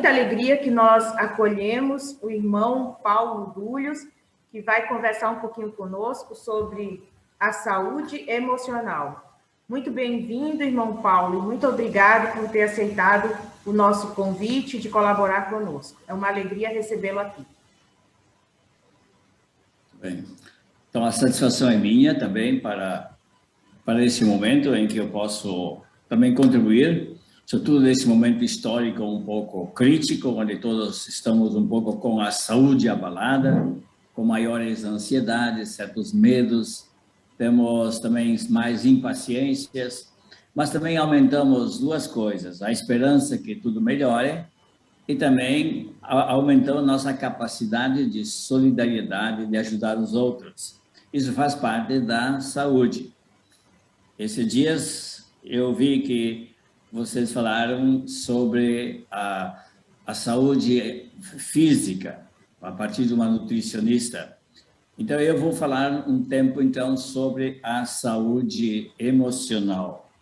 muita alegria que nós acolhemos o irmão Paulo Dúlios, que vai conversar um pouquinho conosco sobre a saúde emocional. Muito bem-vindo, irmão Paulo, e muito obrigado por ter aceitado o nosso convite de colaborar conosco. É uma alegria recebê-lo aqui. Bem, então a satisfação é minha também para esse momento em que eu posso também contribuir, sobretudo nesse momento histórico um pouco crítico, onde todos estamos um pouco com a saúde abalada, com maiores ansiedades, certos medos, temos também mais impaciências, mas também aumentamos duas coisas, a esperança que tudo melhore e também aumentamos nossa capacidade de solidariedade, de ajudar os outros. Isso faz parte da saúde. Esses dias eu vi que vocês falaram sobre a saúde física, a partir de uma nutricionista. Então, eu vou falar um tempo, então, sobre a saúde emocional.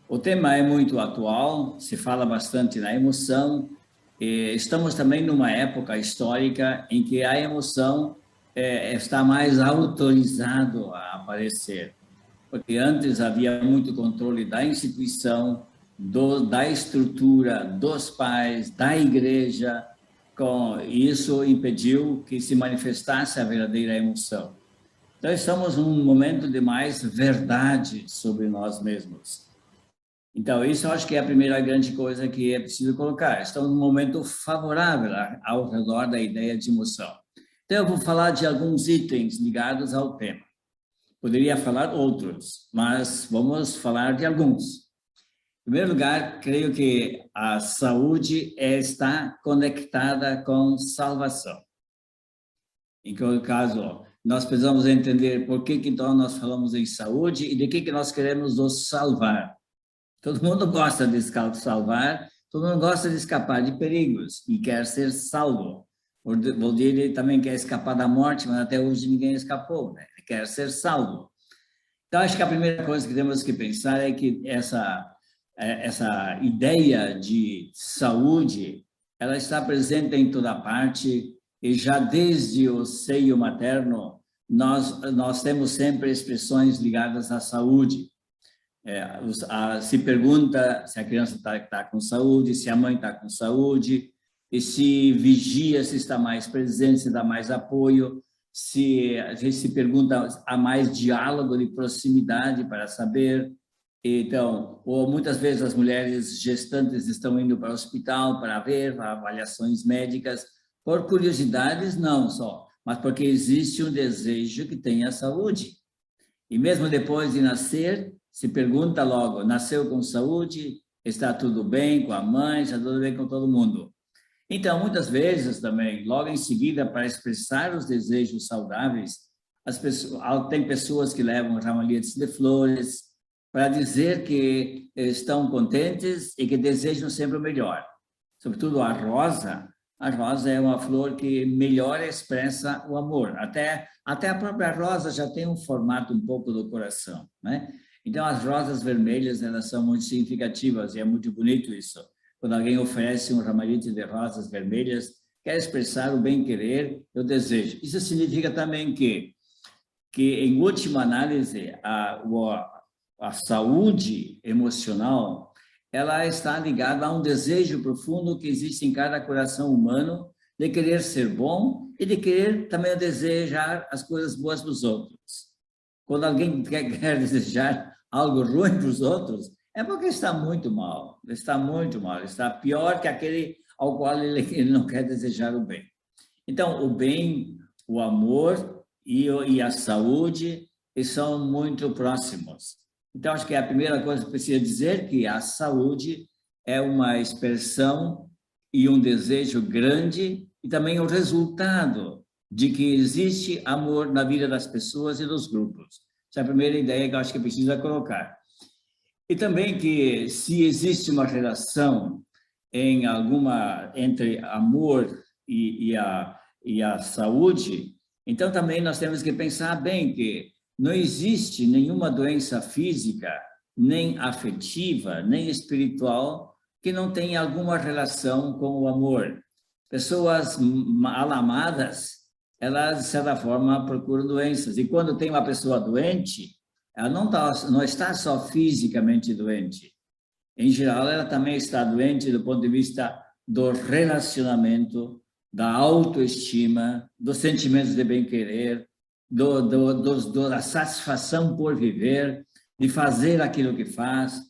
O tema é muito atual, se fala bastante na emoção, e estamos também numa época histórica em que a emoção está mais autorizado a aparecer, porque antes havia muito controle da instituição, da estrutura, dos pais, da igreja, isso impediu que se manifestasse a verdadeira emoção. Então, estamos num momento de mais verdade sobre nós mesmos. Então, isso eu acho que é a primeira grande coisa que é preciso colocar. Estamos num momento favorável ao redor da ideia de emoção. Então, eu vou falar de alguns itens ligados ao tema. Poderia falar outros, mas vamos falar de alguns. Em primeiro lugar, creio que a saúde está conectada com salvação. Em que caso, nós precisamos entender por que então nós falamos em saúde e de que nós queremos nos salvar. Todo mundo gosta de salvar, todo mundo gosta de escapar de perigos e quer ser salvo. O Valdir também quer escapar da morte, mas até hoje ninguém escapou, né? Ele quer ser salvo. Então, acho que a primeira coisa que temos que pensar é que essa ideia de saúde, ela está presente em toda parte e já desde o seio materno nós temos sempre expressões ligadas à saúde. Se pergunta se a criança está com saúde, se a mãe está com saúde, e se vigia, se está mais presente, se dá mais apoio, se a gente se pergunta, há mais diálogo de proximidade para saber. Então, ou muitas vezes as mulheres gestantes estão indo para o hospital para ver avaliações médicas, por curiosidades não só, mas porque existe um desejo que tenha saúde. E mesmo depois de nascer, se pergunta logo, nasceu com saúde? Está tudo bem com a mãe? Está tudo bem com todo mundo? Então, muitas vezes também, logo em seguida, para expressar os desejos saudáveis, tem pessoas que levam ramalhetes de flores para dizer que estão contentes e que desejam sempre o melhor. Sobretudo a rosa é uma flor que melhor expressa o amor. Até a própria rosa já tem um formato um pouco do coração, né? Então, as rosas vermelhas, elas são muito significativas e é muito bonito isso. Quando alguém oferece um ramalhete de rosas vermelhas, quer expressar o bem-querer e o desejo. Isso significa também que em última análise, a saúde emocional, ela está ligada a um desejo profundo que existe em cada coração humano de querer ser bom e de querer também desejar as coisas boas dos outros. Quando alguém quer desejar algo ruim para os outros, é porque está muito mal, está pior que aquele ao qual ele não quer desejar o bem. Então, o bem, o amor e a saúde são muito próximos. Então, acho que a primeira coisa que precisa dizer é que a saúde é uma expressão e um desejo grande e também o resultado de que existe amor na vida das pessoas e dos grupos. Essa é a primeira ideia que eu acho que precisa colocar. E também que se existe uma relação entre amor e a saúde, então também nós temos que pensar bem que não existe nenhuma doença física, nem afetiva, nem espiritual que não têm alguma relação com o amor. Pessoas mal amadas, elas, de certa forma, procuram doenças. E quando tem uma pessoa doente, ela não está só fisicamente doente. Em geral, ela também está doente do ponto de vista do relacionamento, da autoestima, dos sentimentos de bem-querer, da satisfação por viver, de fazer aquilo que faz,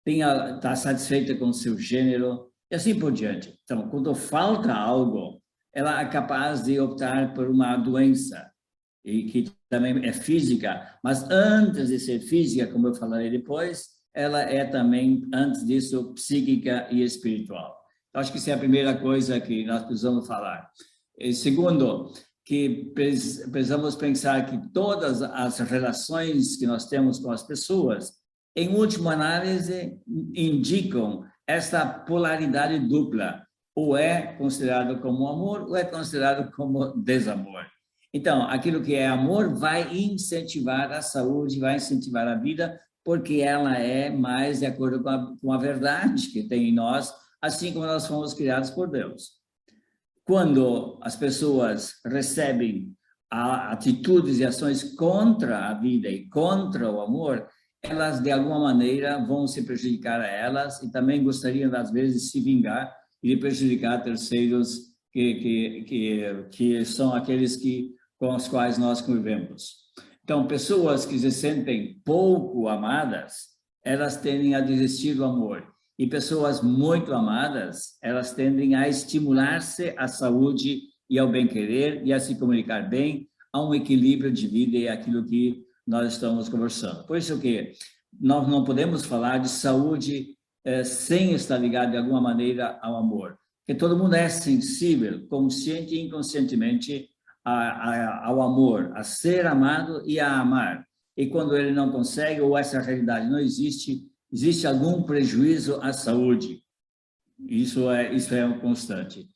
está satisfeita com o seu gênero, e assim por diante. Então, quando falta algo, ela é capaz de optar por uma doença, e que também é física, mas antes de ser física, como eu falarei depois, ela é também, antes disso, psíquica e espiritual. Então, acho que essa é a primeira coisa que nós precisamos falar. E segundo, que precisamos pensar que todas as relações que nós temos com as pessoas, em última análise, indicam essa polaridade dupla. Ou é considerado como amor, ou é considerado como desamor. Então, aquilo que é amor vai incentivar a saúde, vai incentivar a vida, porque ela é mais de acordo com a verdade que tem em nós, assim como nós fomos criados por Deus. Quando as pessoas recebem atitudes e ações contra a vida e contra o amor, elas, de alguma maneira, vão se prejudicar a elas e também gostariam, às vezes, de se vingar e de prejudicar terceiros que são aqueles com os quais nós convivemos. Então, pessoas que se sentem pouco amadas, elas tendem a desistir do amor. E pessoas muito amadas, elas tendem a estimular-se à saúde e ao bem-querer e a se comunicar bem, a um equilíbrio de vida e aquilo que nós estamos conversando. Por isso que nós não podemos falar de saúde sem estar ligado de alguma maneira ao amor. Porque todo mundo é sensível, consciente e inconscientemente ao amor, a ser amado e a amar. E quando ele não consegue, ou essa realidade não existe, existe algum prejuízo à saúde. Isso é um constante.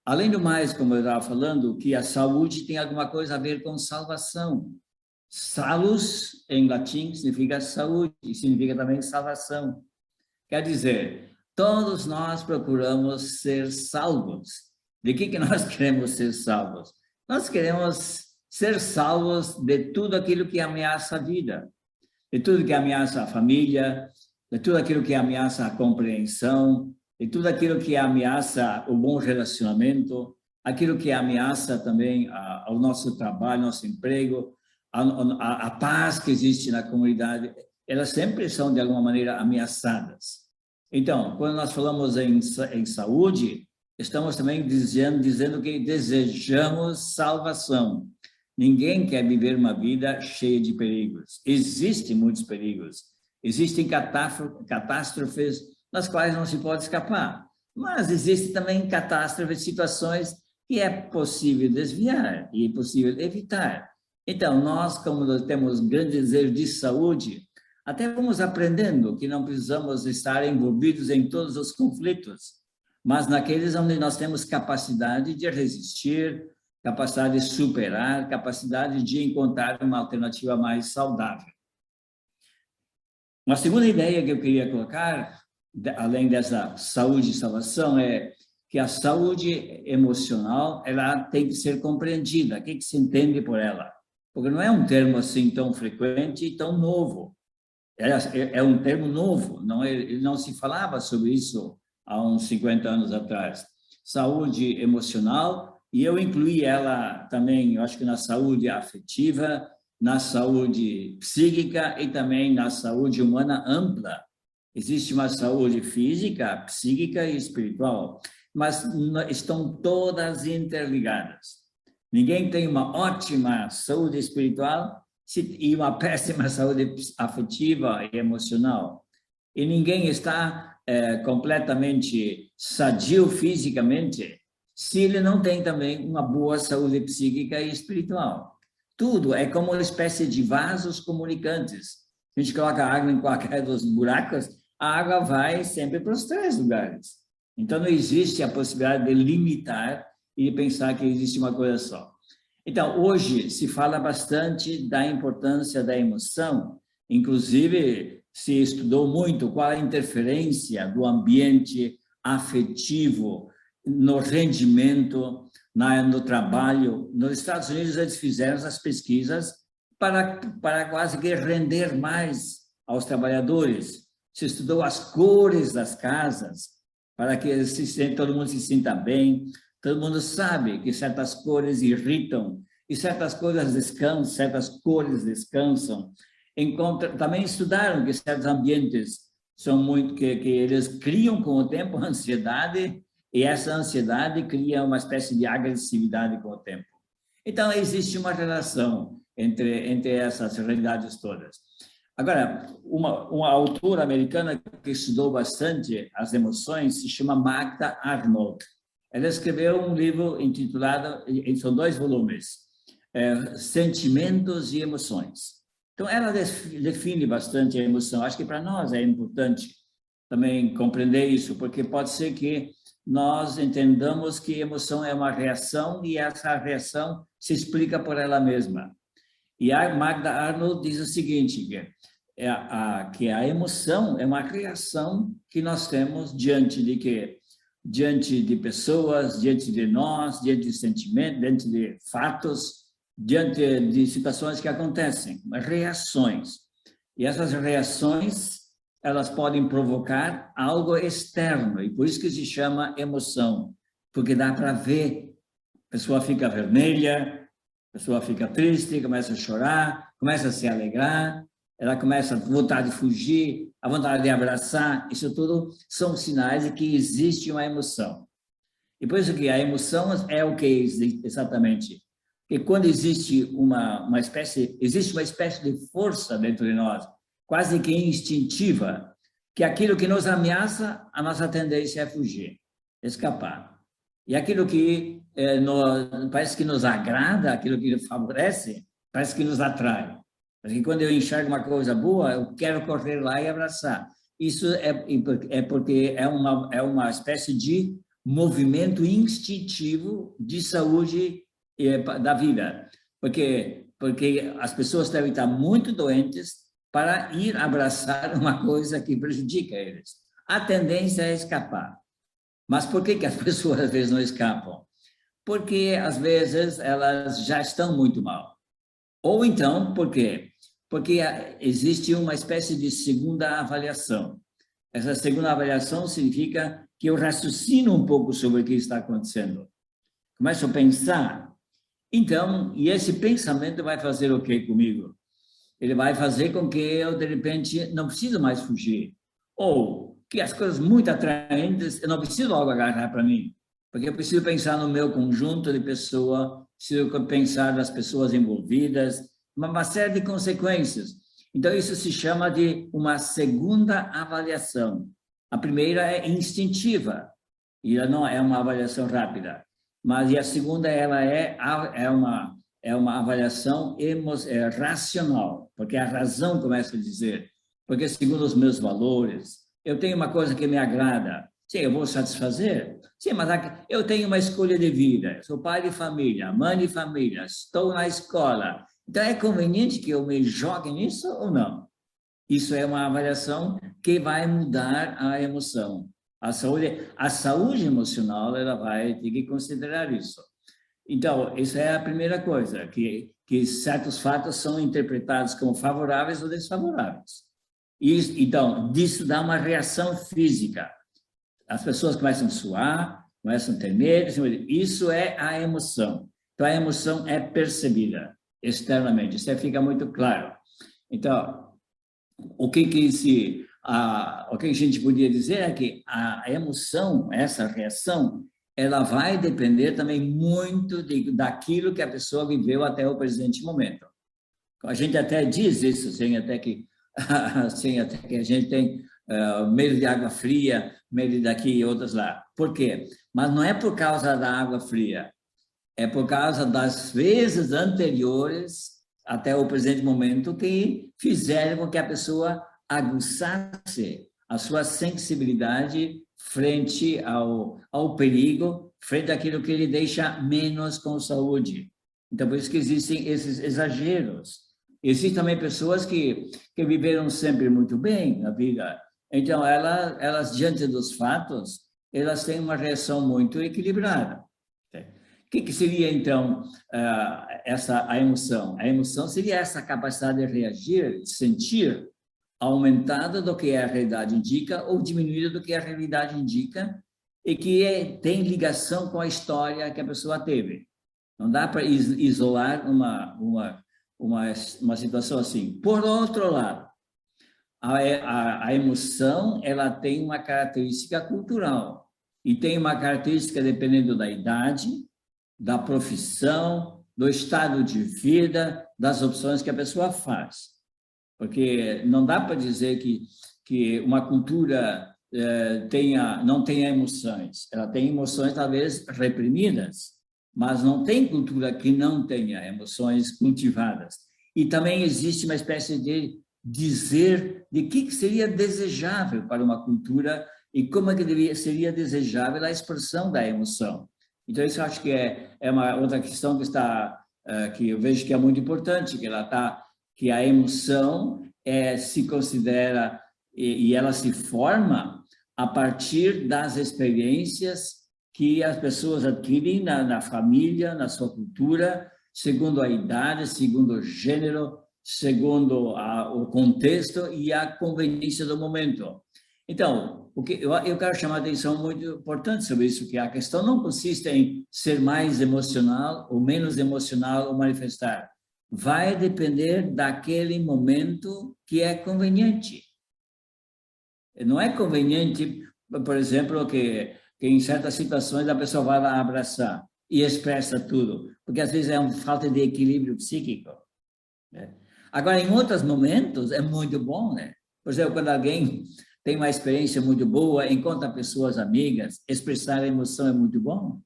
Além do mais, como eu estava falando, que a saúde tem alguma coisa a ver com salvação. Salus, em latim, significa saúde, e significa também salvação. Quer dizer, todos nós procuramos ser salvos. De que nós queremos ser salvos? Nós queremos ser salvos de tudo aquilo que ameaça a vida, de tudo que ameaça a família, de tudo aquilo que ameaça a compreensão, de tudo aquilo que ameaça o bom relacionamento, aquilo que ameaça também ao nosso trabalho, nosso emprego, a paz que existe na comunidade. Elas sempre são, de alguma maneira, ameaçadas. Então, quando nós falamos em saúde, estamos também dizendo que desejamos salvação. Ninguém quer viver uma vida cheia de perigos. Existem muitos perigos. Existem catástrofes das quais não se pode escapar. Mas existem também catástrofes, situações que é possível desviar e é possível evitar. Então, nós, como temos grande desejo de saúde, até vamos aprendendo que não precisamos estar envolvidos em todos os conflitos, mas naqueles onde nós temos capacidade de resistir, capacidade de superar, capacidade de encontrar uma alternativa mais saudável. Uma segunda ideia que eu queria colocar, além dessa saúde e salvação, é que a saúde emocional ela tem que ser compreendida. O que se entende por ela? Porque não é um termo assim tão frequente e tão novo. É um termo novo, ele não se falava sobre isso há uns 50 anos atrás. Saúde emocional, e eu incluí ela também, eu acho que na saúde afetiva, na saúde psíquica e também na saúde humana ampla. Existe uma saúde física, psíquica e espiritual, mas estão todas interligadas. Ninguém tem uma ótima saúde espiritual e uma péssima saúde afetiva e emocional. E ninguém está completamente sadio fisicamente se ele não tem também uma boa saúde psíquica e espiritual. Tudo é como uma espécie de vasos comunicantes. A gente coloca água em qualquer dos buracos, a água vai sempre para os 3 lugares. Então, não existe a possibilidade de limitar e de pensar que existe uma coisa só. Então, hoje se fala bastante da importância da emoção, inclusive se estudou muito qual a interferência do ambiente, afetivo, no rendimento, no trabalho. Nos Estados Unidos, eles fizeram essas pesquisas para quase que render mais aos trabalhadores. Se estudou as cores das casas, para que todo mundo se sinta bem. Todo mundo sabe que certas cores irritam e certas cores descansam. Também estudaram que certos ambientes são muito que eles criam com o tempo ansiedade, e essa ansiedade cria uma espécie de agressividade com o tempo. Então, existe uma relação entre essas realidades todas. Agora, uma autora americana que estudou bastante as emoções se chama Magda Arnold. Ela escreveu um livro intitulado, são 2 volumes, Sentimentos e Emoções. Então, ela define bastante a emoção. Acho que para nós é importante também compreender isso, porque pode ser que nós entendamos que emoção é uma reação e essa reação se explica por ela mesma. E a Magda Arnold diz o seguinte, que a emoção é uma reação que nós temos diante de quê? Diante de pessoas, diante de nós, diante de sentimentos, diante de fatos, diante de situações que acontecem, reações. E essas reações, elas podem provocar algo externo, e por isso que se chama emoção, porque dá para ver. A pessoa fica vermelha, a pessoa fica triste, começa a chorar, começa a se alegrar, ela começa a vontade de fugir, a vontade de abraçar. Isso tudo são sinais de que existe uma emoção. E por isso que a emoção é o que exatamente? Porque quando existe uma espécie de força dentro de nós, quase que instintiva, que aquilo que nos ameaça, a nossa tendência é fugir, escapar. E aquilo que parece que nos agrada, aquilo que nos favorece, parece que nos atrai. Porque quando eu enxergo uma coisa boa, eu quero correr lá e abraçar. Isso é porque é uma espécie de movimento instintivo de saúde da vida. Porque as pessoas devem estar muito doentes para ir abraçar uma coisa que prejudica eles. A tendência é escapar. Mas por que as pessoas às vezes não escapam? Porque às vezes elas já estão muito mal. Ou então, por quê? Porque existe uma espécie de segunda avaliação. Essa segunda avaliação significa que eu raciocino um pouco sobre o que está acontecendo. Começo a pensar. Então, e esse pensamento vai fazer o quê comigo? Ele vai fazer com que eu, de repente, não preciso mais fugir. Ou que as coisas muito atraentes, eu não preciso logo agarrar para mim. Porque eu preciso pensar no meu conjunto de pessoas, preciso pensar nas pessoas envolvidas, uma série de consequências. Então, isso se chama de uma segunda avaliação. A primeira é instintiva, e ela não é uma avaliação rápida. Mas a segunda, ela é uma avaliação racional, porque a razão começa a dizer, porque segundo os meus valores, eu tenho uma coisa que me agrada, sim, eu vou satisfazer, sim, mas eu tenho uma escolha de vida, sou pai de família, mãe de família, estou na escola, então é conveniente que eu me jogue nisso ou não? Isso é uma avaliação que vai mudar a emoção. A saúde emocional, ela vai ter que considerar isso. Então, isso é a primeira coisa, que certos fatos são interpretados como favoráveis ou desfavoráveis. Então, disso dá uma reação física. As pessoas começam a suar, começam a ter medo, isso é a emoção. Então, a emoção é percebida externamente, isso fica muito claro. Então, o que a gente podia dizer é que a emoção, essa reação, ela vai depender também muito daquilo que a pessoa viveu até o presente momento. A gente até diz isso, sem até que a gente tem medo de água fria, medo daqui e outras lá. Por quê? Mas não é por causa da água fria, é por causa das vezes anteriores até o presente momento que fizeram com que a pessoa aguçasse a sua sensibilidade frente ao perigo, frente àquilo que ele deixa menos com saúde. Então, por isso que existem esses exageros. Existem também pessoas que viveram sempre muito bem na vida. Então, elas diante dos fatos, elas têm uma reação muito equilibrada. O que seria, então, a emoção? A emoção seria essa capacidade de reagir, de sentir, aumentada do que a realidade indica ou diminuída do que a realidade indica e que tem ligação com a história que a pessoa teve. Não dá para isolar uma situação assim. Por outro lado, a emoção, ela tem uma característica cultural e tem uma característica dependendo da idade, da profissão, do estado de vida, das opções que a pessoa faz. Porque não dá para dizer que uma cultura não tenha emoções. Ela tem emoções, talvez, reprimidas, mas não tem cultura que não tenha emoções cultivadas. E também existe uma espécie de dizer de que seria desejável para uma cultura e como é que seria desejável a expressão da emoção. Então, isso eu acho que é uma outra questão que eu vejo que é muito importante, que a emoção se considera e ela se forma a partir das experiências que as pessoas adquirem na família, na sua cultura, segundo a idade, segundo o gênero, segundo o contexto e a conveniência do momento. Então, eu quero chamar a atenção muito importante sobre isso, que a questão não consiste em ser mais emocional ou menos emocional ou manifestar. Vai depender daquele momento que é conveniente. Não é conveniente, por exemplo, que em certas situações a pessoa vai lá abraçar e expressa tudo, porque às vezes é uma falta de equilíbrio psíquico, né? Agora, em outros momentos, é muito bom, né? Por exemplo, quando alguém tem uma experiência muito boa, encontra pessoas amigas, expressar a emoção é muito bom.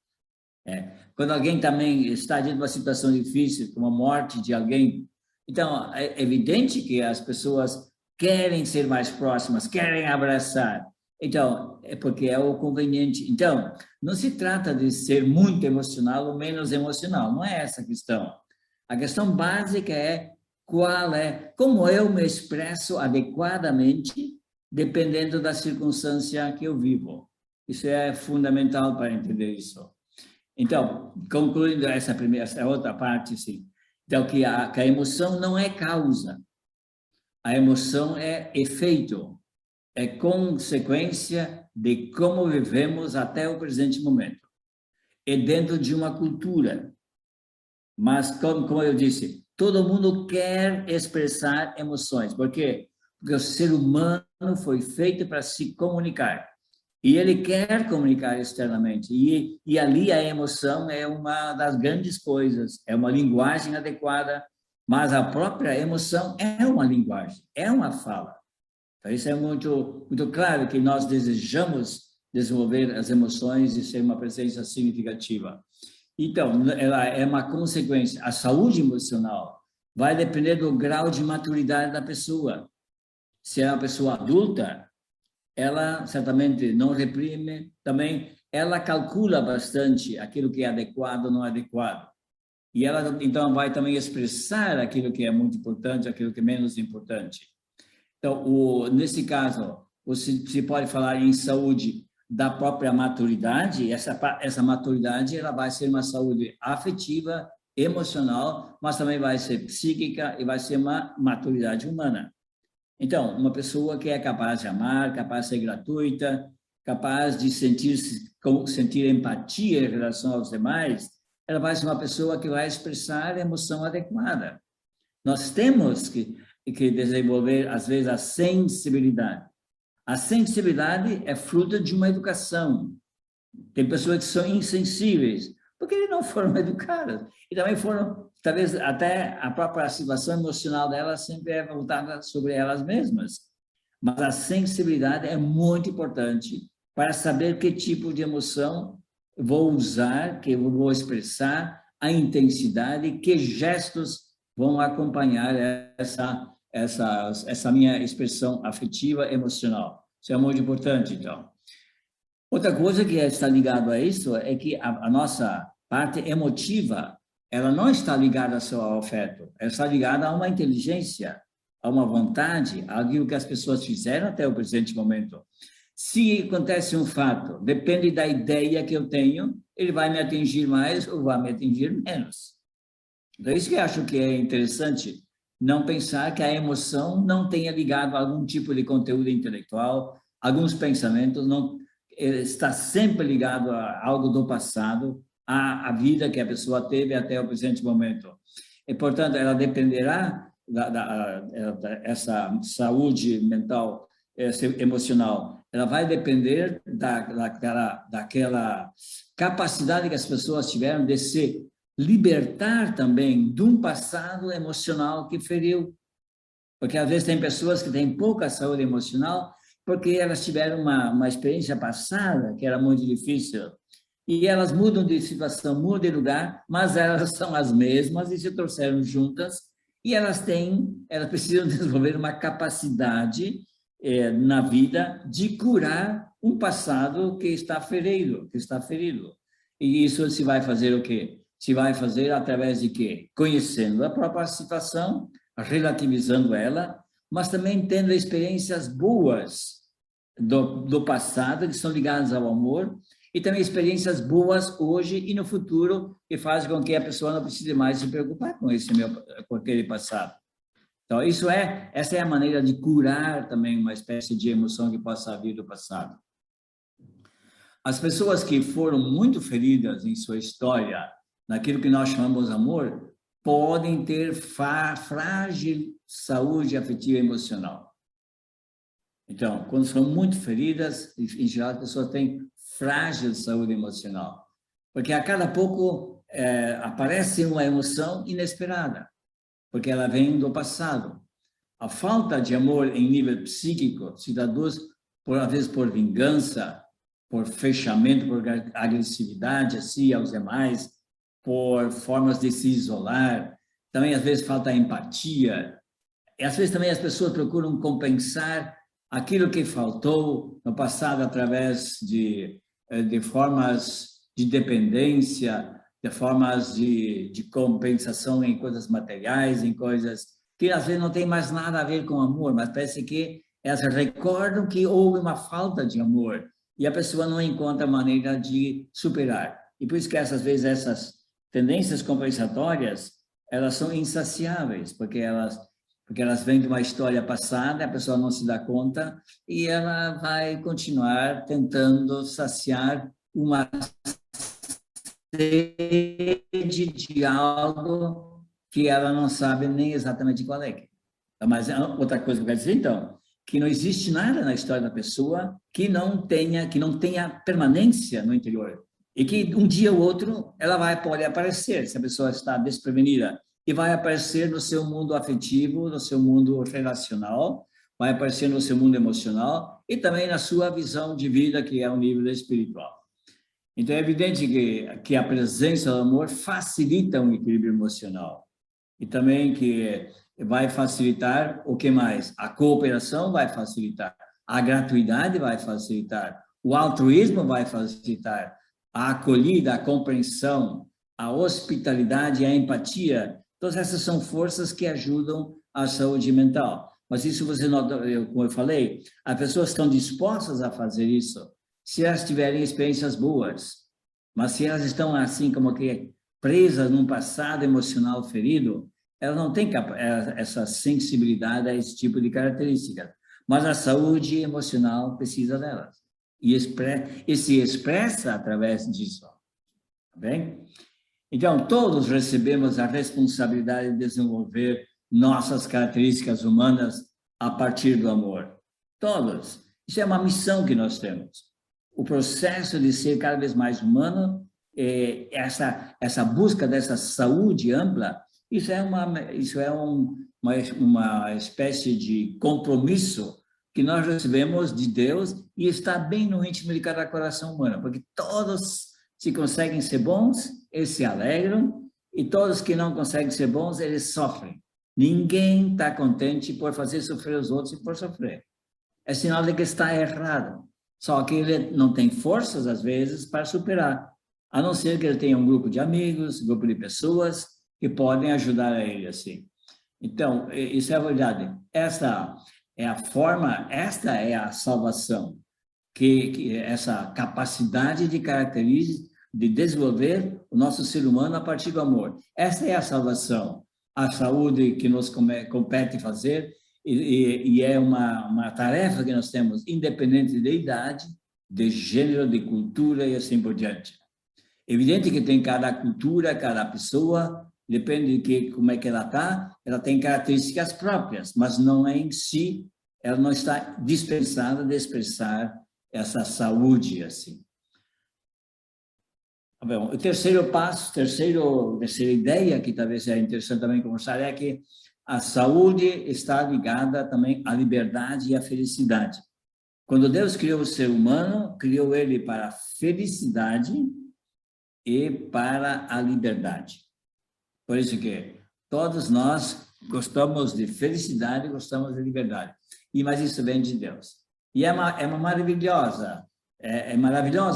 Quando alguém também está diante de uma situação difícil, como a morte de alguém, então é evidente que as pessoas querem ser mais próximas, querem abraçar. Então, é porque é o conveniente. Então, não se trata de ser muito emocional ou menos emocional, não é essa a questão. A questão básica é como eu me expresso adequadamente, dependendo da circunstância que eu vivo. Isso é fundamental para entender isso. Então, concluindo essa outra parte, sim. Então, que a emoção não é causa. A emoção é efeito, é consequência de como vivemos até o presente momento. É dentro de uma cultura. Mas, como eu disse, todo mundo quer expressar emoções. Por quê? Porque o ser humano foi feito para se comunicar. E ele quer comunicar externamente. E ali a emoção é uma das grandes coisas. É uma linguagem adequada, mas a própria emoção é uma linguagem, é uma fala. Então, isso é muito, muito claro que nós desejamos desenvolver as emoções e ser uma presença significativa. Então, ela é uma consequência. A saúde emocional vai depender do grau de maturidade da pessoa. Se é uma pessoa adulta, ela certamente não reprime, também ela calcula bastante aquilo que é adequado ou não adequado. E ela, então, vai também expressar aquilo que é muito importante, aquilo que é menos importante. Então, nesse caso, se pode falar em saúde da própria maturidade, essa maturidade ela vai ser uma saúde afetiva, emocional, mas também vai ser psíquica e vai ser uma maturidade humana. Então, uma pessoa que é capaz de amar, capaz de ser gratuita, capaz de sentir empatia em relação aos demais, ela vai ser uma pessoa que vai expressar a emoção adequada. Nós temos que desenvolver, às vezes, a sensibilidade. A sensibilidade é fruto de uma educação. Tem pessoas que são insensíveis, porque eles não foram educadas. E também foram, talvez, até a própria situação emocional delas sempre é voltada sobre elas mesmas. Mas a sensibilidade é muito importante para saber que tipo de emoção vou usar, que eu vou expressar, a intensidade, que gestos vão acompanhar essa minha expressão afetiva, emocional. Isso é muito importante, então. Outra coisa que está ligado a isso é que a nossa parte emotiva, ela não está ligada só ao afeto, ela está ligada a uma inteligência, a uma vontade, a aquilo que as pessoas fizeram até o presente momento. Se acontece um fato, depende da ideia que eu tenho, ele vai me atingir mais ou vai me atingir menos. Então, isso que eu acho que é interessante, não pensar que a emoção não tenha ligado a algum tipo de conteúdo intelectual, alguns pensamentos, não está sempre ligado a algo do passado, à vida que a pessoa teve até o presente momento. E, portanto, ela dependerá essa saúde mental, emocional, ela vai depender daquela capacidade que as pessoas tiveram de se libertar também de um passado emocional que feriu. Porque às vezes tem pessoas que têm pouca saúde emocional porque elas tiveram uma experiência passada que era muito difícil. E elas mudam de situação, mudam de lugar, mas elas são as mesmas e se trouxeram juntas e elas precisam desenvolver uma capacidade na vida de curar um passado que está ferido, E isso se vai fazer o quê? Se vai fazer através de quê? Conhecendo a própria situação, relativizando ela, mas também tendo experiências boas do passado, que são ligadas ao amor, e também experiências boas hoje e no futuro, que fazem com que a pessoa não precise mais se preocupar com aquele passado. Então, essa é a maneira de curar também uma espécie de emoção que possa vir do passado. As pessoas que foram muito feridas em sua história, naquilo que nós chamamos de amor, podem ter frágil saúde afetiva e emocional. Então, quando são muito feridas, em geral, as pessoas têm frágil saúde emocional, porque a cada pouco aparece uma emoção inesperada, porque ela vem do passado. A falta de amor em nível psíquico se traduz, às vezes, por vingança, por fechamento, por agressividade a si e aos demais, por formas de se isolar. Também, às vezes, falta empatia. E, às vezes, também as pessoas procuram compensar aquilo que faltou no passado através de formas de dependência, de formas de compensação em coisas materiais, em coisas que às vezes não tem mais nada a ver com amor, mas parece que elas recordam que houve uma falta de amor e a pessoa não encontra maneira de superar. E por isso que às vezes essas tendências compensatórias, elas são insaciáveis, porque elas vêm de uma história passada, a pessoa não se dá conta e ela vai continuar tentando saciar uma sede de algo que ela não sabe nem exatamente qual é. Mas outra coisa que eu quero dizer, então, que não existe nada na história da pessoa que não tenha permanência no interior. E que um dia ou outro ela pode aparecer, se a pessoa está desprevenida, e vai aparecer no seu mundo afetivo, no seu mundo relacional, vai aparecer no seu mundo emocional e também na sua visão de vida, que é o nível espiritual. Então, é evidente que a presença do amor facilita um equilíbrio emocional. E também que vai facilitar o que mais? A cooperação vai facilitar, a gratuidade vai facilitar, o altruísmo vai facilitar, a acolhida, a compreensão, a hospitalidade e a empatia. Todas essas são forças que ajudam a saúde mental. Mas isso você nota, como eu falei, as pessoas estão dispostas a fazer isso se elas tiverem experiências boas. Mas se elas estão assim como que presas num passado emocional ferido, elas não têm essa sensibilidade a esse tipo de característica. Mas a saúde emocional precisa delas. E se expressa através disso. Tá bem? Então, todos recebemos a responsabilidade de desenvolver nossas características humanas a partir do amor. Todos. Isso é uma missão que nós temos. O processo de ser cada vez mais humano, essa busca dessa saúde ampla, isso é uma espécie de compromisso que nós recebemos de Deus e está bem no íntimo de cada coração humano, porque todos, se conseguem ser bons, eles se alegram, e todos que não conseguem ser bons, eles sofrem. Ninguém está contente por fazer sofrer os outros e por sofrer. É sinal de que está errado. Só que ele não tem forças, às vezes, para superar, a não ser que ele tenha um grupo de amigos, um grupo de pessoas que podem ajudar a ele assim. Então, isso é a verdade. Esta é a salvação, que essa capacidade de característica, de desenvolver o nosso ser humano a partir do amor. Essa é a salvação, a saúde que nos compete fazer, e é uma tarefa que nós temos, independente de idade, de gênero, de cultura e assim por diante. Evidente que tem cada cultura, cada pessoa, depende de como é que ela tem características próprias, mas não é em si, ela não está dispensada de expressar essa saúde, assim. Bom, o terceiro passo, terceira ideia que talvez seja interessante também conversar é que a saúde está ligada também à liberdade e à felicidade. Quando Deus criou o ser humano, criou ele para a felicidade e para a liberdade. Por isso que todos nós gostamos de felicidade, gostamos de liberdade. Mas isso vem de Deus. E é maravilhosa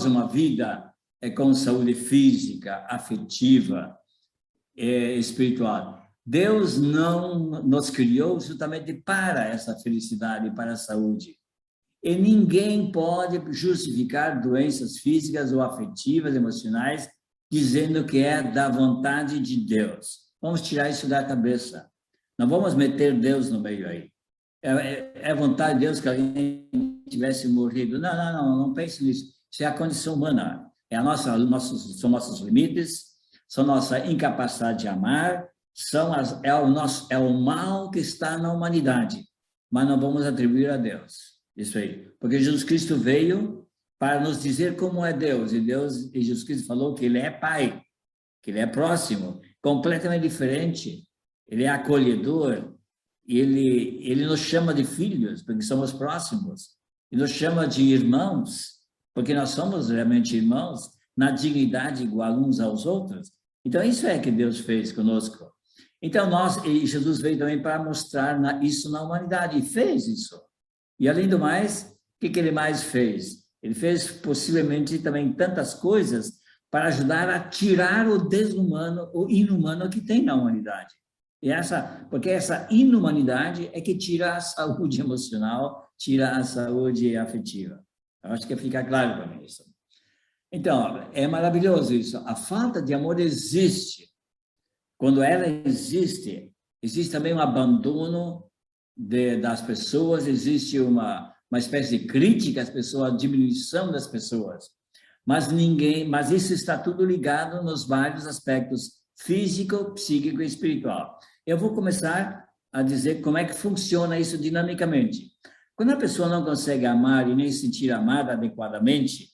uma vida com saúde física, afetiva, espiritual. Deus não nos criou justamente para essa felicidade, para a saúde. E ninguém pode justificar doenças físicas ou afetivas, emocionais, dizendo que é da vontade de Deus. Vamos tirar isso da cabeça. Não vamos meter Deus no meio aí. É vontade de Deus que alguém tivesse morrido. Não pense nisso. Isso é a condição humana. São nossos limites, são nossa incapacidade de amar, é o mal que está na humanidade, mas não vamos atribuir a Deus. Isso aí. Porque Jesus Cristo veio para nos dizer como é Deus, e Jesus Cristo falou que ele é Pai, que ele é próximo, completamente diferente, ele é acolhedor, ele nos chama de filhos, porque somos próximos, ele nos chama de irmãos, porque nós somos realmente irmãos, na dignidade igual uns aos outros. Então, isso é que Deus fez conosco. Então, e Jesus veio também para mostrar isso na humanidade, e fez isso. E, além do mais, o que ele mais fez? Ele fez, possivelmente, também tantas coisas para ajudar a tirar o desumano, o inumano que tem na humanidade. Porque essa inumanidade é que tira a saúde emocional, tira a saúde afetiva. Eu acho que fica claro para mim isso. Então, é maravilhoso isso. A falta de amor existe. Quando ela existe também um abandono das pessoas, existe uma espécie de crítica às pessoas, a diminuição das pessoas. Mas isso está tudo ligado nos vários aspectos físico, psíquico e espiritual. Eu vou começar a dizer como é que funciona isso dinamicamente. Quando a pessoa não consegue amar e nem se sentir amada adequadamente,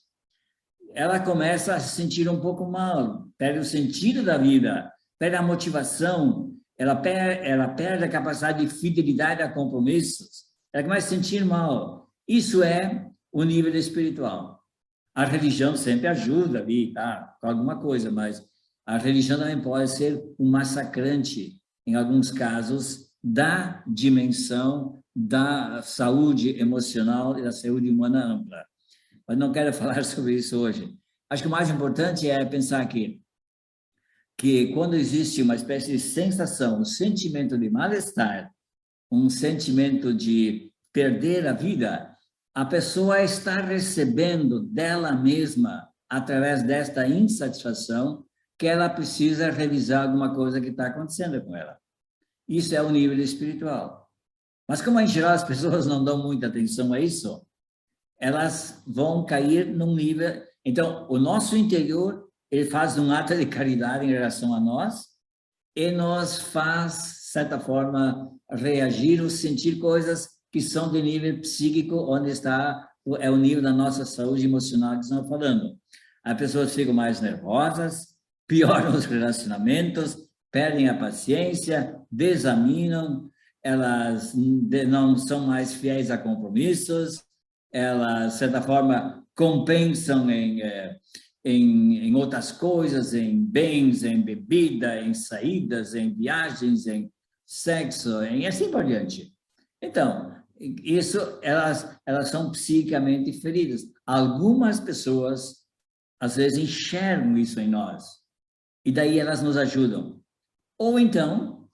ela começa a se sentir um pouco mal, perde o sentido da vida, perde a motivação, ela perde a capacidade de fidelidade a compromissos, ela começa a se sentir mal. Isso é o nível espiritual. A religião sempre ajuda ali, tá? Com alguma coisa, mas a religião também pode ser um massacrante, em alguns casos, da dimensão da saúde emocional e da saúde humana ampla. Mas não quero falar sobre isso hoje. Acho que o mais importante é pensar que quando existe uma espécie de sensação, um sentimento de mal-estar, um sentimento de perder a vida, a pessoa está recebendo dela mesma, através desta insatisfação, que ela precisa revisar alguma coisa que está acontecendo com ela. Isso é o nível espiritual. Mas como, em geral, as pessoas não dão muita atenção a isso, elas vão cair num nível... Então, o nosso interior, ele faz um ato de caridade em relação a nós e nos faz, de certa forma, reagir ou sentir coisas que são de nível psíquico, onde é o nível da nossa saúde emocional que estamos falando. As pessoas ficam mais nervosas, pioram os relacionamentos, perdem a paciência, desaminam, elas não são mais fiéis a compromissos, elas, de certa forma, compensam em outras coisas, em bens, em bebida, em saídas, em viagens, em sexo, e assim por diante. Então, elas são psiquicamente feridas. Algumas pessoas, às vezes, enxergam isso em nós, e daí elas nos ajudam. Ou então,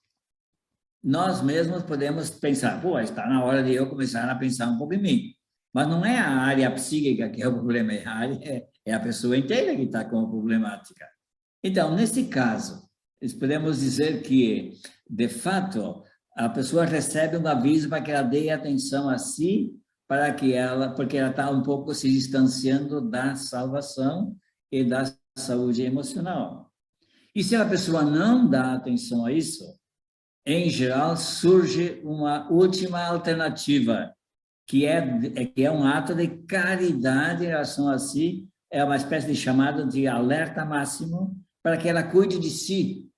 nós mesmos podemos pensar, está na hora de eu começar a pensar um pouco em mim. Mas não é a área psíquica que é o problema, é a pessoa inteira que está com a problemática. Então, nesse caso, podemos dizer que, de fato, a pessoa recebe um aviso para que ela dê atenção a si, porque ela está um pouco se distanciando da salvação e da saúde emocional. E se a pessoa não dá atenção a isso, em geral, surge uma última alternativa, que é um ato de caridade em relação a si, é uma espécie de chamado de alerta máximo para que ela cuide de si,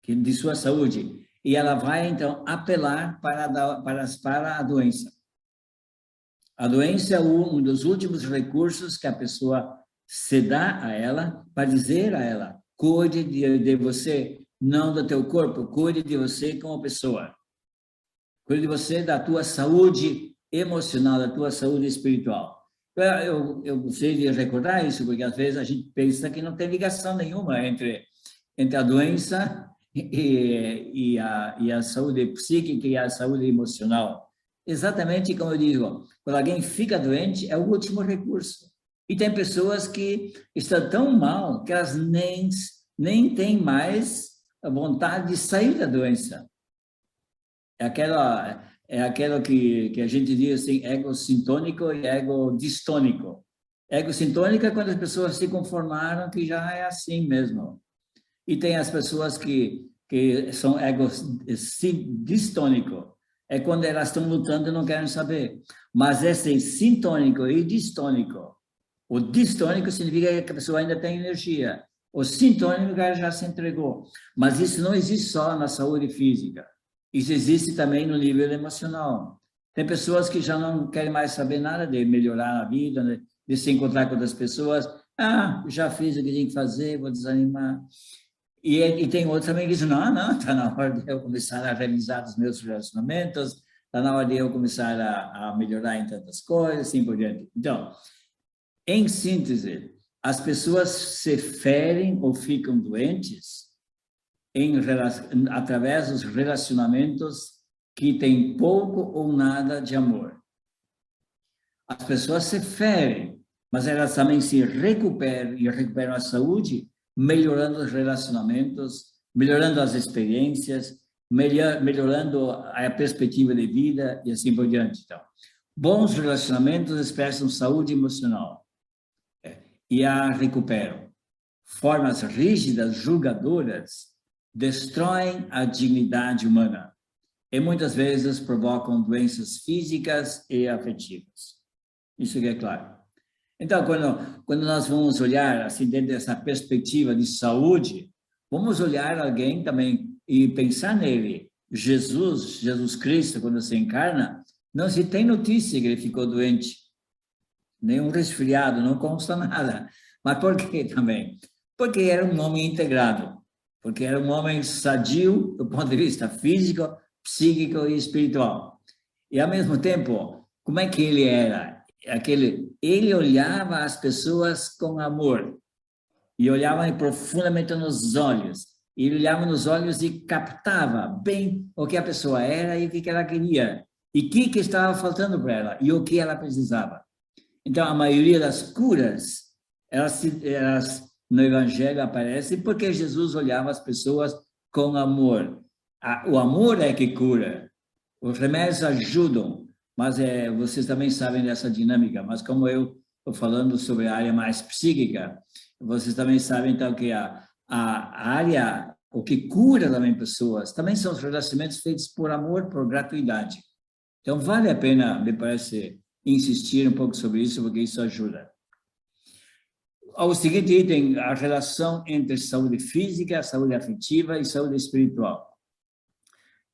de sua saúde. E ela vai, então, apelar para a doença. A doença é um dos últimos recursos que a pessoa se dá a ela para dizer a ela: cuide de você, não do teu corpo, cuide de você como pessoa. Cuide de você, da tua saúde emocional, da tua saúde espiritual. Eu gostaria de recordar isso, porque às vezes a gente pensa que não tem ligação nenhuma entre a doença e a saúde psíquica e a saúde emocional. Exatamente como eu digo, quando alguém fica doente, é o último recurso. E tem pessoas que estão tão mal que elas nem têm mais a vontade de sair da doença. É aquela que a gente diz assim, ego sintônico e ego distônico. Ego sintônico é quando as pessoas se conformaram que já é assim mesmo. E tem as pessoas que são ego distônico. É quando elas estão lutando e não querem saber. Mas esse sintônico e distônico. O distônico significa que a pessoa ainda tem energia. O sintônico já se entregou. Mas isso não existe só na saúde física. Isso existe também no nível emocional. Tem pessoas que já não querem mais saber nada de melhorar a vida, de se encontrar com outras pessoas. Já fiz o que tinha que fazer, vou desanimar. E tem outros também que dizem, não, está na hora de eu começar a revisar os meus relacionamentos, está na hora de eu começar a melhorar em tantas coisas, assim por diante. Então, em síntese, as pessoas se ferem ou ficam doentes através dos relacionamentos que têm pouco ou nada de amor. As pessoas se ferem, mas elas também se recuperam a saúde, melhorando os relacionamentos, melhorando as experiências, melhorando a perspectiva de vida e assim por diante. Então, bons relacionamentos expressam saúde emocional e a recuperam. Formas rígidas, julgadoras, destroem a dignidade humana e muitas vezes provocam doenças físicas e afetivas. Isso que é claro. Então, quando nós vamos olhar assim dentro dessa perspectiva de saúde, vamos olhar alguém também e pensar nele. Jesus Cristo, quando se encarna, não se tem notícia que ele ficou doente, nenhum resfriado, não consta nada. Mas por que também? Porque era um homem integrado, porque era um homem sadio do ponto de vista físico, psíquico e espiritual. E, ao mesmo tempo, como é que ele era? Ele olhava as pessoas com amor e olhava profundamente nos olhos. Ele olhava nos olhos e captava bem o que a pessoa era e o que ela queria e o que estava faltando para ela e o que ela precisava. Então, a maioria das curas, elas no Evangelho aparecem porque Jesus olhava as pessoas com amor. O amor é que cura. Os remédios ajudam, mas vocês também sabem dessa dinâmica. Mas como eu estou falando sobre a área mais psíquica, vocês também sabem, então, que a área, o que cura também pessoas, também são os relacionamentos feitos por amor, por gratuidade. Então, vale a pena, me parece, insistir um pouco sobre isso, porque isso ajuda. O seguinte item, a relação entre saúde física, saúde afetiva e saúde espiritual.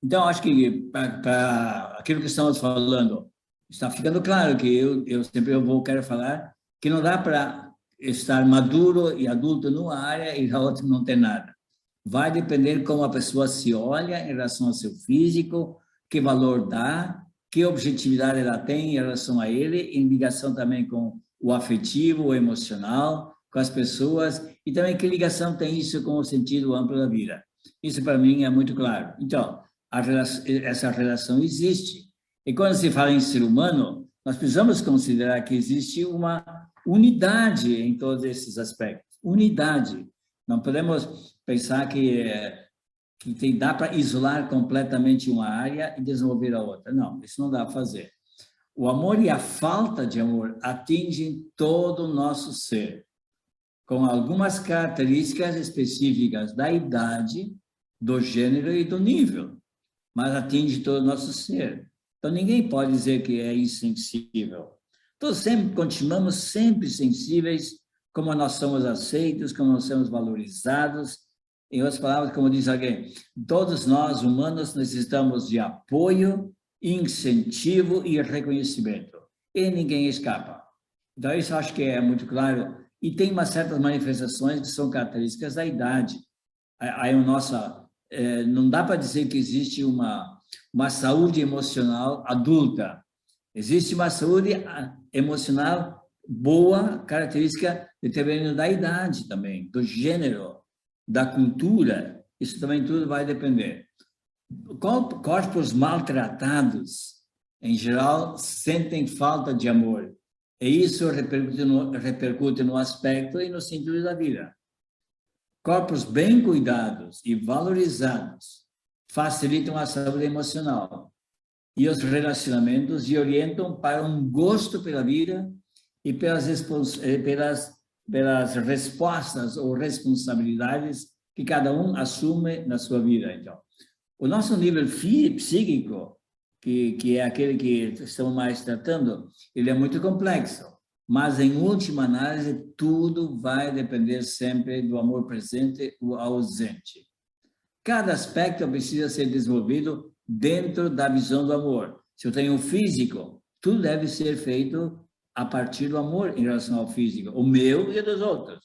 Então, acho que para aquilo que estamos falando, está ficando claro que eu sempre quero falar que não dá para estar maduro e adulto numa área e na outra não ter nada. Vai depender como a pessoa se olha em relação ao seu físico, que valor dá, que objetividade ela tem em relação a ele, em ligação também com o afetivo, o emocional, com as pessoas, e também que ligação tem isso com o sentido amplo da vida. Isso, para mim, é muito claro. Então, essa relação existe. E quando se fala em ser humano, nós precisamos considerar que existe uma unidade em todos esses aspectos. Unidade. Não podemos pensar que dá para isolar completamente uma área e desenvolver a outra. Não, isso não dá para fazer. O amor e a falta de amor atingem todo o nosso ser, com algumas características específicas da idade, do gênero e do nível, mas atinge todo o nosso ser. Então, ninguém pode dizer que é insensível. Todos sempre continuamos sempre sensíveis, como nós somos aceitos, como nós somos valorizados. Em outras palavras, como diz alguém, todos nós, humanos, necessitamos de apoio, incentivo e reconhecimento. E ninguém escapa. Então, isso eu acho que é muito claro. E tem umas certas manifestações que são características da idade. Aí não dá para dizer que existe uma saúde emocional adulta. Existe uma saúde emocional boa, característica determinada da idade também, do gênero, da cultura. Isso também tudo vai depender. Corpos maltratados, em geral, sentem falta de amor. E isso repercute no aspecto e no sentido da vida. Corpos bem cuidados e valorizados facilitam a saúde emocional e os relacionamentos e orientam para um gosto pela vida e pelas respostas ou responsabilidades que cada um assume na sua vida. Então, o nosso nível psíquico, que é aquele que estamos mais tratando, ele é muito complexo, mas em última análise tudo vai depender sempre do amor presente ou ausente. Cada aspecto precisa ser desenvolvido dentro da visão do amor. Se eu tenho um físico, tudo deve ser feito a partir do amor em relação ao físico, o meu e dos outros.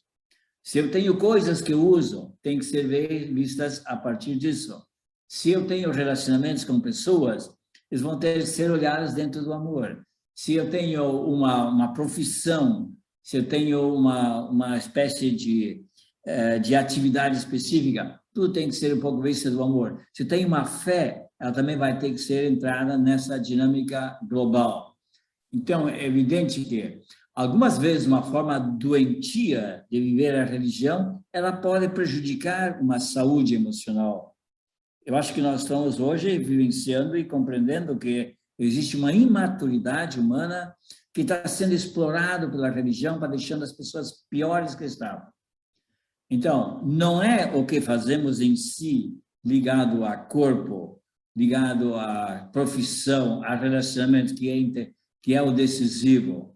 Se eu tenho coisas que eu uso, tem que ser vistas a partir disso. Se eu tenho relacionamentos com pessoas, eles vão ter que ser olhados dentro do amor. Se eu tenho uma profissão, se eu tenho uma espécie de atividade específica, tudo tem que ser um pouco visto do amor. Se eu tenho uma fé, ela também vai ter que ser entrada nessa dinâmica global. Então, é evidente que, algumas vezes, uma forma doentia de viver a religião, ela pode prejudicar uma saúde emocional. Eu acho que nós estamos hoje vivenciando e compreendendo que existe uma imaturidade humana que está sendo explorado pela religião para deixando as pessoas piores que estavam. Então, não é o que fazemos em si ligado a corpo, ligado à profissão, a relacionamento que é o decisivo.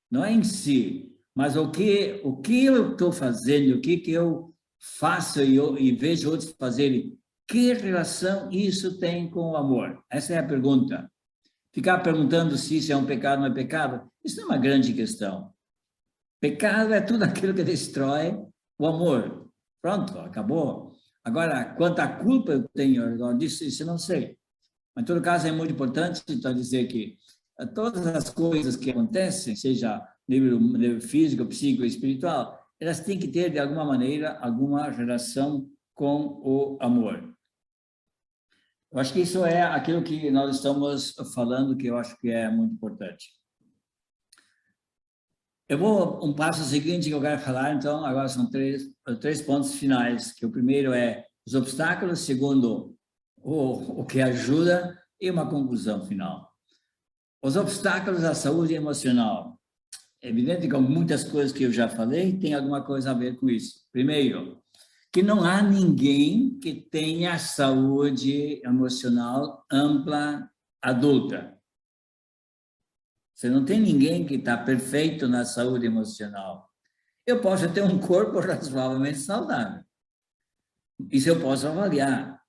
Não é em si, mas o que eu estou fazendo, o que eu faço e vejo outros fazerem, que relação isso tem com o amor? Essa é a pergunta. Ficar perguntando se isso é um pecado ou não é pecado, isso não é uma grande questão. Pecado é tudo aquilo que destrói o amor. Pronto, acabou. Agora, quanto à culpa eu tenho disso, isso eu não sei. Mas, em todo caso, é muito importante então, dizer que todas as coisas que acontecem, seja nível físico, psíquico, espiritual, elas têm que ter, de alguma maneira, alguma relação com o amor. Eu acho que isso é aquilo que nós estamos falando, que eu acho que é muito importante. Eu vou, um passo seguinte que eu quero falar, então, agora são três pontos finais, que o primeiro é os obstáculos, segundo, o que ajuda, e uma conclusão final. Os obstáculos à saúde emocional. É evidente que muitas coisas que eu já falei tem alguma coisa a ver com isso. Primeiro, que não há ninguém que tenha saúde emocional ampla, adulta. Você não tem ninguém que está perfeito na saúde emocional. Eu posso ter um corpo razoavelmente saudável. Isso eu posso avaliar.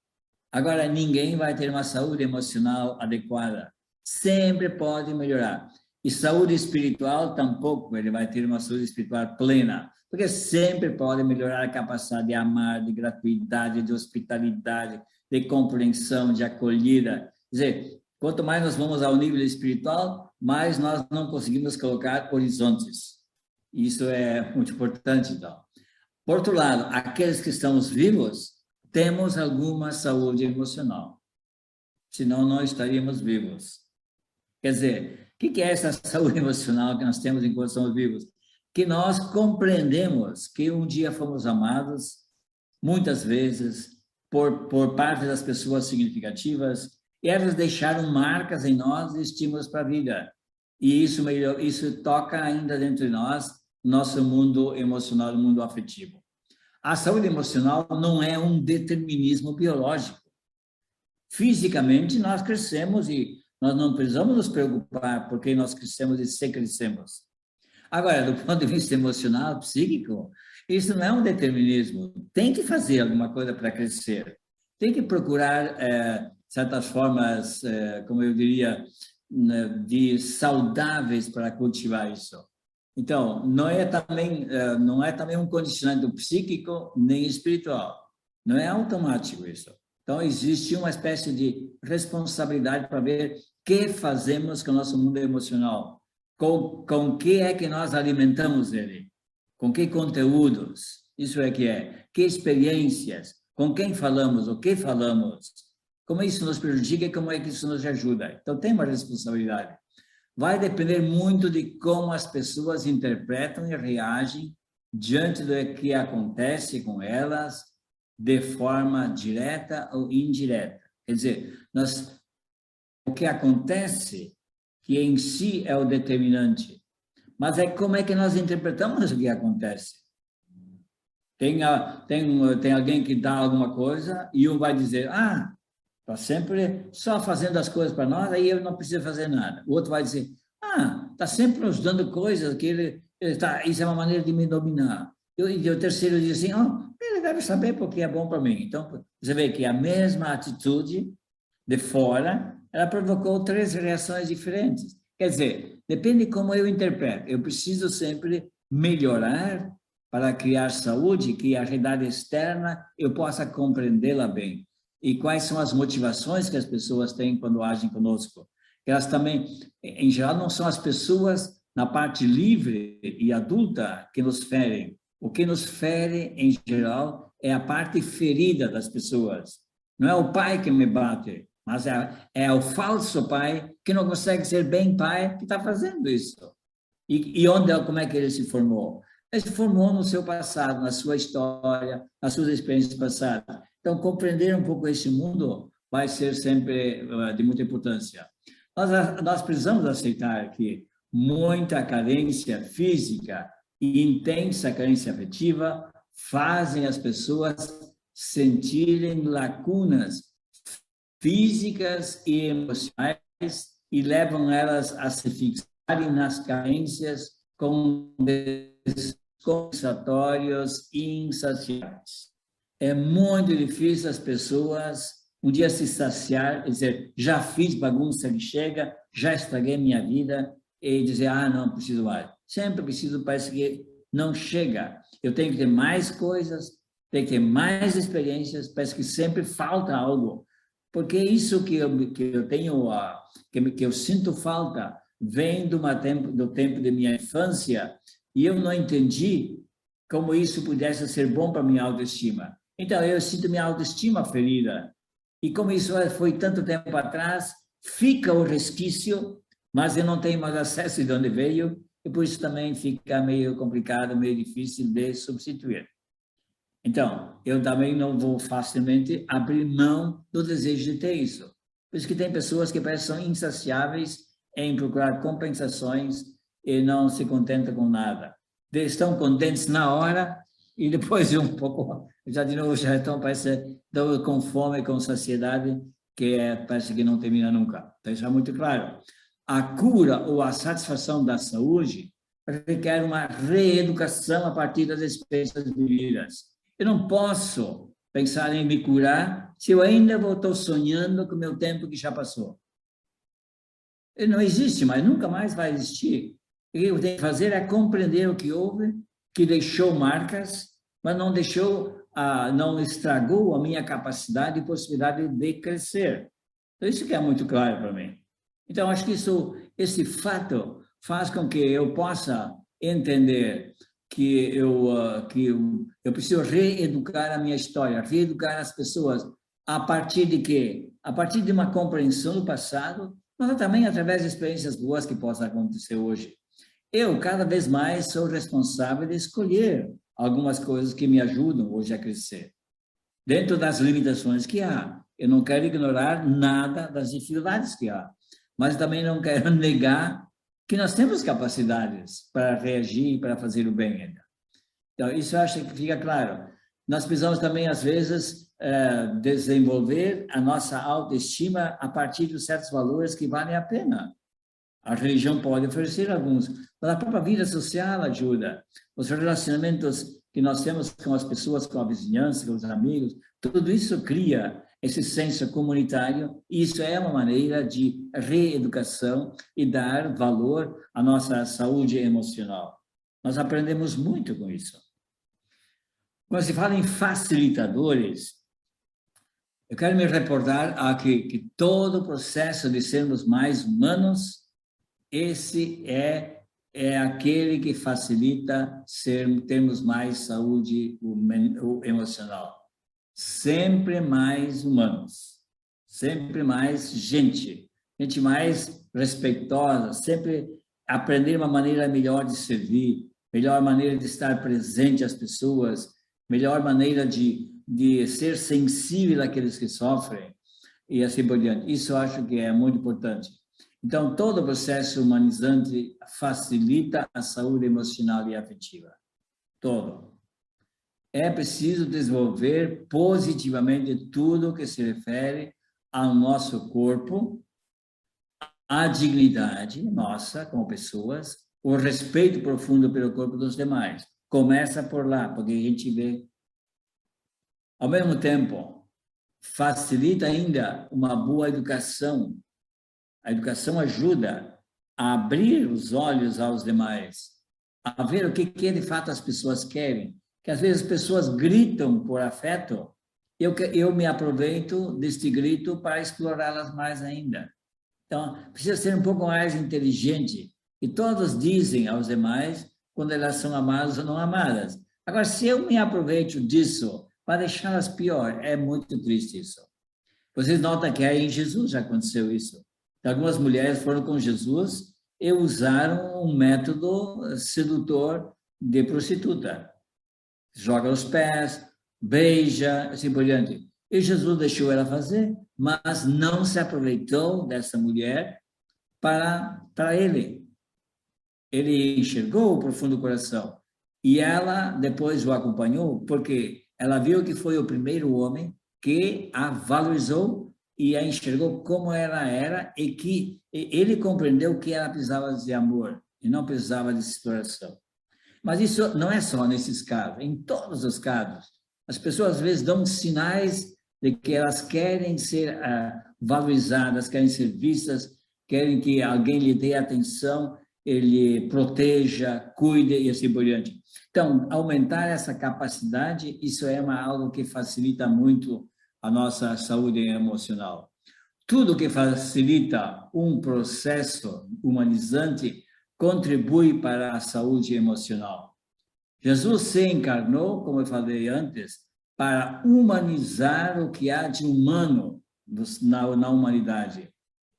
Agora, ninguém vai ter uma saúde emocional adequada. Sempre pode melhorar. E saúde espiritual, tampouco ele vai ter uma saúde espiritual plena, porque sempre pode melhorar a capacidade de amar, de gratuidade, de hospitalidade, de compreensão, de acolhida. Quer dizer, quanto mais nós vamos ao nível espiritual, mais nós não conseguimos colocar horizontes. Isso é muito importante, então. Por outro lado, aqueles que estamos vivos, temos alguma saúde emocional. Senão, não estaríamos vivos. Quer dizer, que é essa saúde emocional que nós temos enquanto somos vivos? Que nós compreendemos que um dia fomos amados, muitas vezes, por parte das pessoas significativas, e elas deixaram marcas em nós e estímulos para a vida. E isso toca ainda dentro de nós, nosso mundo emocional, mundo afetivo. A saúde emocional não é um determinismo biológico. Fisicamente, nós crescemos e nós não precisamos nos preocupar porque nós crescemos e se crescemos. Agora, do ponto de vista emocional, psíquico, isso não é um determinismo. Tem que fazer alguma coisa para crescer. Tem que procurar certas formas, como eu diria, de saudáveis para cultivar isso. Então, não é também um condicionamento psíquico nem espiritual. Não é automático isso. Então, existe uma espécie de responsabilidade para ver o que fazemos com o nosso mundo emocional. Com que é que nós alimentamos ele? Com que conteúdos? Isso é que é. Que experiências? Com quem falamos? O que falamos? Como isso nos prejudica e como é que isso nos ajuda? Então, tem uma responsabilidade. Vai depender muito de como as pessoas interpretam e reagem diante do que acontece com elas, de forma direta ou indireta. Quer dizer, o que acontece, que em si é o determinante, mas é como é que nós interpretamos o que acontece. Tem alguém que dá alguma coisa e um vai dizer, está sempre só fazendo as coisas para nós, aí eu não preciso fazer nada. O outro vai dizer, está sempre nos dando coisas, que isso é uma maneira de me dominar. E o terceiro diz assim, ele deve saber porque é bom para mim. Então, você vê que a mesma atitude de fora, ela provocou 3 reações diferentes. Quer dizer, depende de como eu interpreto. Eu preciso sempre melhorar para criar saúde, que a realidade externa eu possa compreendê-la bem. E quais são as motivações que as pessoas têm quando agem conosco. Elas também, em geral, não são as pessoas na parte livre e adulta que nos ferem. O que nos fere, em geral, é a parte ferida das pessoas. Não é o pai que me bate, mas é o falso pai que não consegue ser bem pai que está fazendo isso. Como é que ele se formou? Ele se formou no seu passado, na sua história, nas suas experiências passadas. Então, compreender um pouco esse mundo vai ser sempre de muita importância. Nós precisamos aceitar que muita carência física e intensa carência afetiva fazem as pessoas sentirem lacunas físicas e emocionais e levam elas a se fixarem nas carências compensatórios insaciáveis. É muito difícil as pessoas um dia se saciar, dizer, já fiz bagunça que chega, já estraguei minha vida, e dizer, não preciso mais. Sempre preciso, parece que não chega. Eu tenho que ter mais coisas, tenho que ter mais experiências, parece que sempre falta algo. Porque isso que eu tenho, que eu sinto falta, vem do tempo de minha infância, e eu não entendi como isso pudesse ser bom para minha autoestima. Então, eu sinto minha autoestima ferida. E como isso foi tanto tempo atrás, fica o resquício, mas eu não tenho mais acesso de onde veio, e por isso também fica meio complicado, meio difícil de substituir. Então, eu também não vou facilmente abrir mão do desejo de ter isso. Por isso que tem pessoas que parecem são insaciáveis em procurar compensações e não se contentam com nada. Estão contentes na hora e depois de um pouco, já de novo, já estão com fome, com saciedade, que parece que não termina nunca. Então, isso é muito claro. A cura ou a satisfação da saúde requer uma reeducação a partir das experiências vividas. Eu não posso pensar em me curar se eu ainda estou sonhando com o meu tempo que já passou. Ele não existe mais, nunca mais vai existir. O que eu tenho que fazer é compreender o que houve, que deixou marcas, mas não não estragou a minha capacidade e possibilidade de crescer. Então, isso que é muito claro para mim. Então, acho que esse fato faz com que eu possa entender que eu preciso reeducar a minha história, reeducar as pessoas a partir de quê? A partir de uma compreensão do passado, mas também através de experiências boas que possam acontecer hoje. Eu, cada vez mais, sou responsável de escolher algumas coisas que me ajudam hoje a crescer, dentro das limitações que há. Eu não quero ignorar nada das dificuldades que há, mas também não quero negar que nós temos capacidades para reagir e para fazer o bem ainda. Então, isso eu acho que fica claro. Nós precisamos também, às vezes, desenvolver a nossa autoestima a partir de certos valores que valem a pena. A religião pode oferecer alguns, mas a própria vida social ajuda. Os relacionamentos que nós temos com as pessoas, com a vizinhança, com os amigos, tudo isso cria esse senso comunitário, e isso é uma maneira de reeducação e dar valor à nossa saúde emocional. Nós aprendemos muito com isso. Quando se fala em facilitadores, eu quero me reportar a que todo o processo de sermos mais humanos, esse é aquele que facilita termos mais saúde emocional. Sempre mais humanos, sempre mais gente mais respeitosa, sempre aprender uma maneira melhor de servir, melhor maneira de estar presente às pessoas, melhor maneira de ser sensível àqueles que sofrem, e assim por diante. Isso eu acho que é muito importante. Então, todo o processo humanizante facilita a saúde emocional e afetiva. Todo. É preciso desenvolver positivamente tudo que se refere ao nosso corpo, à dignidade nossa como pessoas, o respeito profundo pelo corpo dos demais. Começa por lá, porque a gente vê. Ao mesmo tempo, facilita ainda uma boa educação. A educação ajuda a abrir os olhos aos demais, a ver o que de fato as pessoas querem. Que às vezes as pessoas gritam por afeto, eu me aproveito deste grito para explorá-las mais ainda. Então, precisa ser um pouco mais inteligente. E todos dizem aos demais quando elas são amadas ou não amadas. Agora, se eu me aproveito disso para deixá-las pior, é muito triste isso. Vocês notam que aí em Jesus já aconteceu isso. Algumas mulheres foram com Jesus e usaram um método sedutor de prostituta. Joga os pés, beija, assim por diante. E Jesus deixou ela fazer, mas não se aproveitou dessa mulher para ele. Ele enxergou o profundo coração. E ela depois o acompanhou, porque ela viu que foi o primeiro homem que a valorizou e a enxergou como ela era, e que ele compreendeu que ela precisava de amor e não precisava de exploração. Mas isso não é só nesses casos, em todos os casos. As pessoas, às vezes, dão sinais de que elas querem ser valorizadas, querem ser vistas, querem que alguém lhe dê atenção, ele proteja, cuide e assim por diante. Então, aumentar essa capacidade, isso é algo que facilita muito a nossa saúde emocional. Tudo que facilita um processo humanizante contribui para a saúde emocional. Jesus se encarnou, como eu falei antes, para humanizar o que há de humano na humanidade.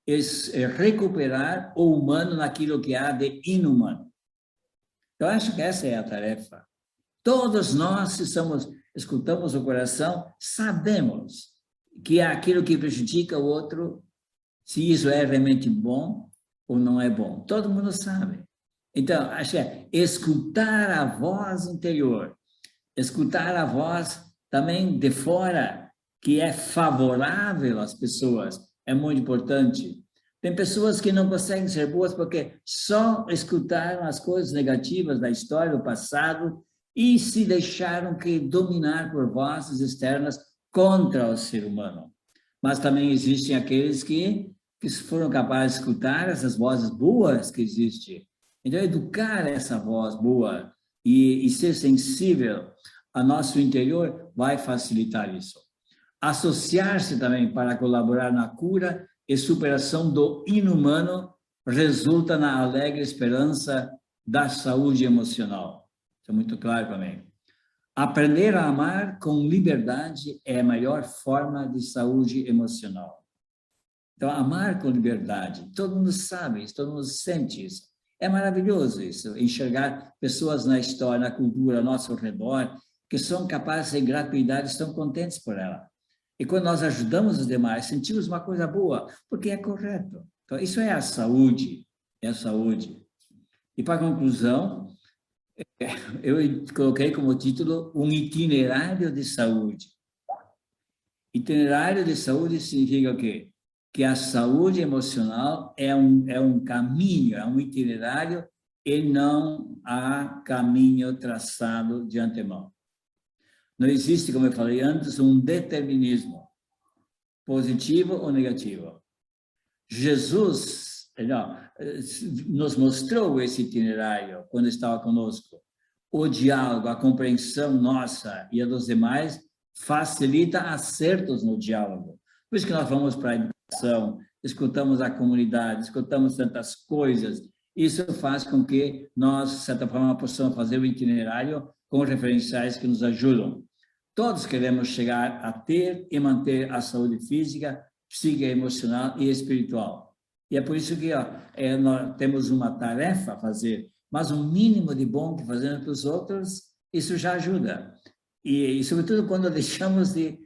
É recuperar o humano naquilo que há de inumano. Eu acho que essa é a tarefa. Todos nós, se escutamos o coração, sabemos que há aquilo que prejudica o outro, se isso é realmente bom ou não é bom. Todo mundo sabe. Então, acho que é escutar a voz interior, escutar a voz também de fora, que é favorável às pessoas, é muito importante. Tem pessoas que não conseguem ser boas porque só escutaram as coisas negativas da história, do passado, e se deixaram dominar por vozes externas contra o ser humano. Mas também existem aqueles que foram capazes de escutar essas vozes boas que existem. Então, educar essa voz boa e ser sensível ao nosso interior vai facilitar isso. Associar-se também para colaborar na cura e superação do inumano resulta na alegre esperança da saúde emocional. Isso é muito claro também. Aprender a amar com liberdade é a melhor forma de saúde emocional. Então, amar com liberdade, todo mundo sabe isso, todo mundo sente isso. É maravilhoso isso, enxergar pessoas na história, na cultura, ao nosso redor, que são capazes de gratuidade, estão contentes por ela. E quando nós ajudamos os demais, sentimos uma coisa boa, porque é correto. Então, isso é a saúde, é a saúde. E para conclusão, eu coloquei como título um itinerário de saúde. Itinerário de saúde significa o quê? Que a saúde emocional é um caminho, é um itinerário e não há caminho traçado de antemão. Não existe, como eu falei antes, um determinismo, positivo ou negativo. Jesus nos mostrou esse itinerário quando estava conosco. O diálogo, a compreensão nossa e a dos demais facilita acertos no diálogo. Por isso que nós vamos para a educação, escutamos a comunidade, escutamos tantas coisas. Isso faz com que nós, de certa forma, possamos fazer o itinerário com referenciais que nos ajudam. Todos queremos chegar a ter e manter a saúde física, psíquica, emocional e espiritual. E é por isso que nós temos uma tarefa a fazer, mas um mínimo de bom que fazemos para os outros, isso já ajuda. E sobretudo, quando deixamos de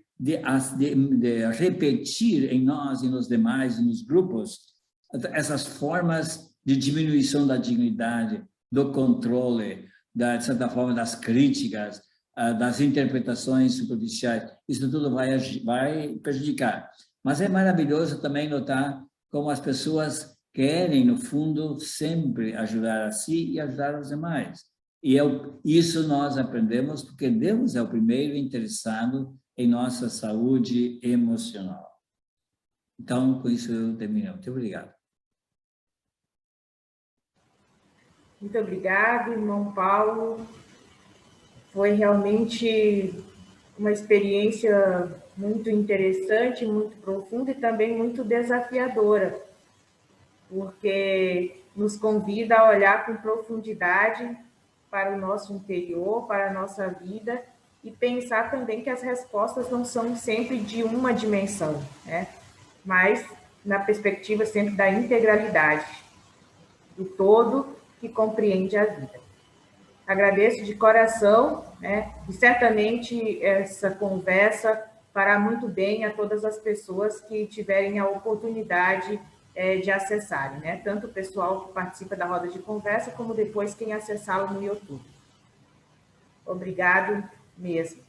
repetir em nós e nos demais, e nos grupos, essas formas de diminuição da dignidade, do controle, de certa forma, das críticas, das interpretações superficiais, isso tudo vai prejudicar. Mas é maravilhoso também notar como as pessoas querem, no fundo, sempre ajudar a si e ajudar os demais. E isso nós aprendemos porque Deus é o primeiro interessado em nossa saúde emocional. Então, com isso eu termino. Muito obrigado. Muito obrigado, irmão Paulo. Foi realmente uma experiência muito interessante, muito profunda e também muito desafiadora, porque nos convida a olhar com profundidade para o nosso interior, para a nossa vida, e pensar também que as respostas não são sempre de uma dimensão, né? Mas na perspectiva sempre da integralidade, do todo que compreende a vida. Agradeço de coração, né? E certamente essa conversa fará muito bem a todas as pessoas que tiverem a oportunidade de acessarem, né? Tanto o pessoal que participa da roda de conversa, como depois quem acessá-lo no YouTube. Obrigado mesmo.